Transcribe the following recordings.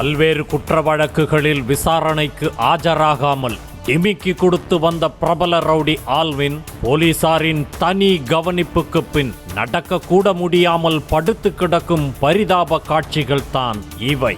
பல்வேறு குற்ற வழக்குகளில் விசாரணைக்கு ஆஜராகாமல் டிமிக்கி கொடுத்து வந்த பிரபல ரவுடி ஆல்வின் போலீசாரின் தனி கவனிப்புக்கு பின் நடக்கக்கூட முடியாமல் படுத்து கிடக்கும் பரிதாப காட்சிகள் தான் இவை.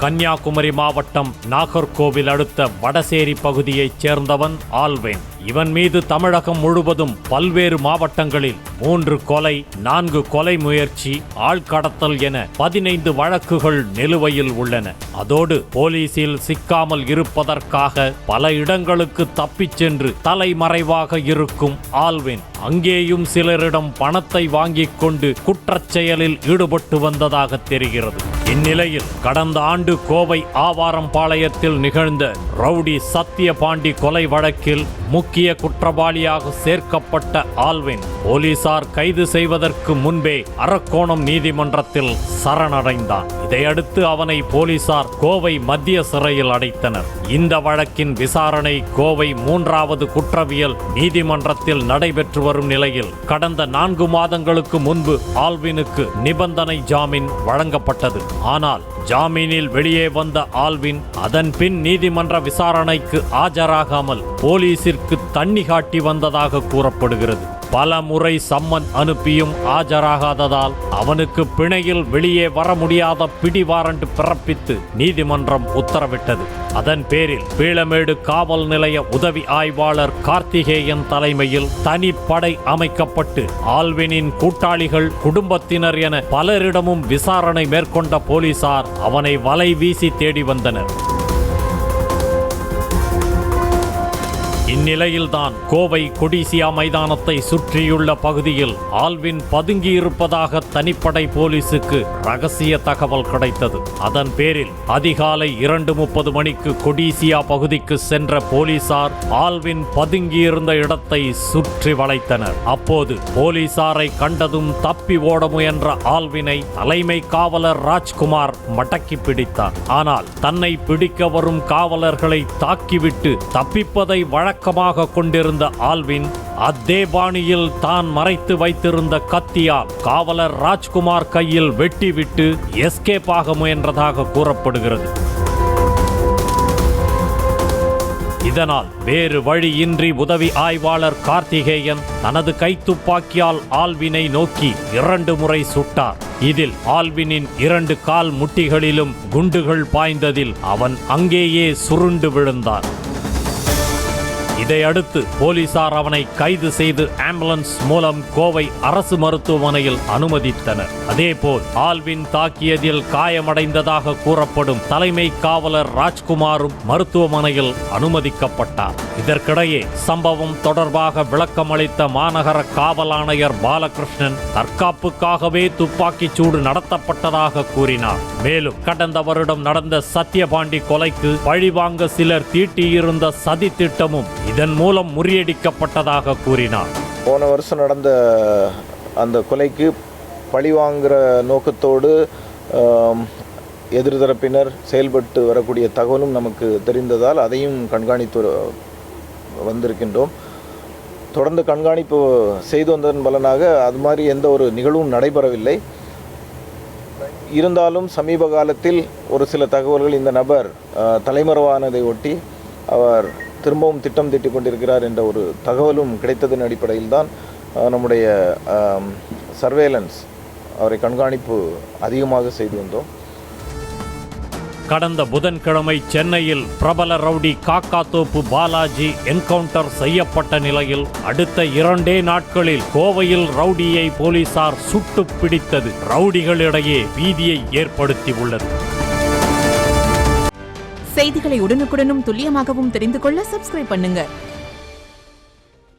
கன்னியாகுமரி மாவட்டம் நாகர்கோவில் அடுத்த வடசேரி பகுதியைச் சேர்ந்தவன் ஆல்வின். இவன் மீது தமிழகம் முழுவதும் பல்வேறு மாவட்டங்களில் 3 கொலை, 4 கொலை முயற்சி, ஆள்கடத்தல் என 15 வழக்குகள் நிலுவையில் உள்ளன. அதோடு போலீசில் சிக்காமல் இருப்பதற்காக பல இடங்களுக்கு தப்பிச் சென்று தலைமறைவாக இருக்கும் ஆல்வின் அங்கேயும் சிலரிடம் பணத்தை வாங்கிக் கொண்டு குற்றச் செயலில் ஈடுபட்டு வந்ததாக தெரிகிறது. இந்நிலையில் கடந்த ஆண்டு கோவை ஆவாரம்பாளையத்தில் நிகழ்ந்த ரவுடி சத்தியபாண்டி கொலை வழக்கில் முக்கிய குற்றவாளியாக சேர்க்கப்பட்ட ஆல்வின் போலீசார் கைது செய்வதற்கு முன்பே அரக்கோணம் நீதிமன்றத்தில் சரணடைந்தான். இதையடுத்து அவனை போலீசார் கோவை மத்திய சிறையில் அடைத்தனர். இந்த வழக்கின் விசாரணை கோவை 3வது குற்றவியல் நீதிமன்றத்தில் நடைபெற்று வரும் நிலையில் கடந்த 4 மாதங்களுக்கு முன்பு ஆல்வினுக்கு நிபந்தனை ஜாமீன் வழங்கப்பட்டது. ஆனால் ஜாமீனில் வெளியே வந்த ஆல்வின் அதன் பின் நீதிமன்ற விசாரணைக்கு ஆஜராகாமல் போலீசிற்கு தண்ணி காட்டி வந்ததாக கூறப்படுகிறது. பல முறை சம்மன் அனுப்பியும் ஆஜராகாததால் அவனுக்கு பிணையில் வெளியே வர முடியாத பிடி வாரண்ட் பிறப்பித்து நீதிமன்றம் உத்தரவிட்டது. அதன் பேரில் பீளமேடு காவல் நிலைய உதவி ஆய்வாளர் கார்த்திகேயன் தலைமையில் தனிப்படை அமைக்கப்பட்டு ஆல்வினின் கூட்டாளிகள், குடும்பத்தினர் என பலரிடமும் விசாரணை மேற்கொண்ட போலீசார் அவனை வலை வீசி தேடி வந்தனர். இந்நிலையில்தான் கோவை கொடிசியா மைதானத்தை சுற்றியுள்ள பகுதியில் ஆல்வின் பதுங்கியிருப்பதாக தனிப்படை போலீசுக்கு ரகசிய தகவல் கிடைத்தது. அதன் பேரில் அதிகாலை 2:30 மணிக்கு கொடிசியா பகுதிக்கு சென்ற போலீசார் ஆல்வின் பதுங்கியிருந்த இடத்தை சுற்றி வளைத்தனர். அப்போது போலீசாரை கண்டதும் தப்பி ஓட முயன்ற ஆல்வினை தலைமை காவலர் ராஜ்குமார் மடக்கி பிடித்தார். ஆனால் தன்னை பிடிக்க வரும் காவலர்களை தாக்கிவிட்டு தப்பிப்பதை வழக்கமாக கொண்டிருந்த ஆல்வின் அதே பாணியில் தான் மறைத்து வைத்திருந்த கத்தியால் காவலர் ராஜ்குமார் கையில் வெட்டிவிட்டு எஸ்கேப் ஆக முயன்றதாக கூறப்படுகிறது. இதனால் வேறு வழியின்றி உதவி ஆய்வாளர் கார்த்திகேயன் தனது கைத்துப்பாக்கியால் ஆல்வினை நோக்கி 2 முறை சுட்டார். இதில் ஆல்வினின் 2 கால் முட்டிகளிலும் குண்டுகள் பாய்ந்ததில் அவன் அங்கேயே சுருண்டு விழுந்தான். இதையடுத்து போலீசார் அவனை கைது செய்து ஆம்புலன்ஸ் மூலம் கோவை அரசு மருத்துவமனையில் அனுமதித்தனர். அதேபோல் ஆல்வின் தாக்கியதில் காயமடைந்ததாக கூறப்படும் தலைமை காவலர் ராஜ்குமாரும் மருத்துவமனையில் அனுமதிக்கப்பட்டார். இதற்கிடையே சம்பவம் தொடர்பாக விளக்கமளித்த மாநகர காவல் ஆணையர் பாலகிருஷ்ணன் தற்காப்புக்காகவே துப்பாக்கிச் சூடு நடத்தப்பட்டதாக கூறினார். மேலும் கடந்த வருடம் நடந்த சத்தியபாண்டி கொலைக்கு பழிவாங்க சிலர் தீட்டியிருந்த சதி திட்டமும் இதன் மூலம் முறியடிக்கப்பட்டதாக கூறினார். போன வருஷம் நடந்த அந்த கொலைக்கு பழிவாங்குற நோக்கத்தோடு எதிர்தரப்பினர் செயல்பட்டு வரக்கூடிய தகவலும் நமக்கு தெரிந்ததால் அதையும் கண்காணித்து வந்திருக்கின்றோம். தொடர்ந்து கண்காணிப்பு செய்து வந்ததன் பலனாக அது மாதிரி எந்த ஒரு நிகழ்வும் நடைபெறவில்லை. இருந்தாலும் சமீப காலத்தில் ஒரு சில தகவல்கள் இந்த நபர் தலைமறைவானதை ஒட்டி அவர் திரும்பவும் திட்டம் தீட்டிக் கொண்டிருக்கிறார் என்ற ஒரு தகவலும் கிடைத்ததன் அடிப்படையில் தான் நம்முடைய சர்வேலன்ஸ் அவரை கண்காணிப்பு அதிகமாக செய்து வந்தோம். கடந்த புதன்கிழமை சென்னையில் பிரபல ரவுடி காக்காத்தோப்பு பாலாஜி என்கவுண்டர் செய்யப்பட்ட நிலையில் அடுத்த 2 நாட்களில் கோவையில் ரவுடியை போலீசார் சுட்டு பிடித்தது ரவுடிகளிடையே பீதியை ஏற்படுத்தி உள்ளது. செய்திகளை உடனுக்குடனும் துல்லியமாகவும் தெரிந்து கொள்ள சப்ஸ்கிரைப் பண்ணுங்க.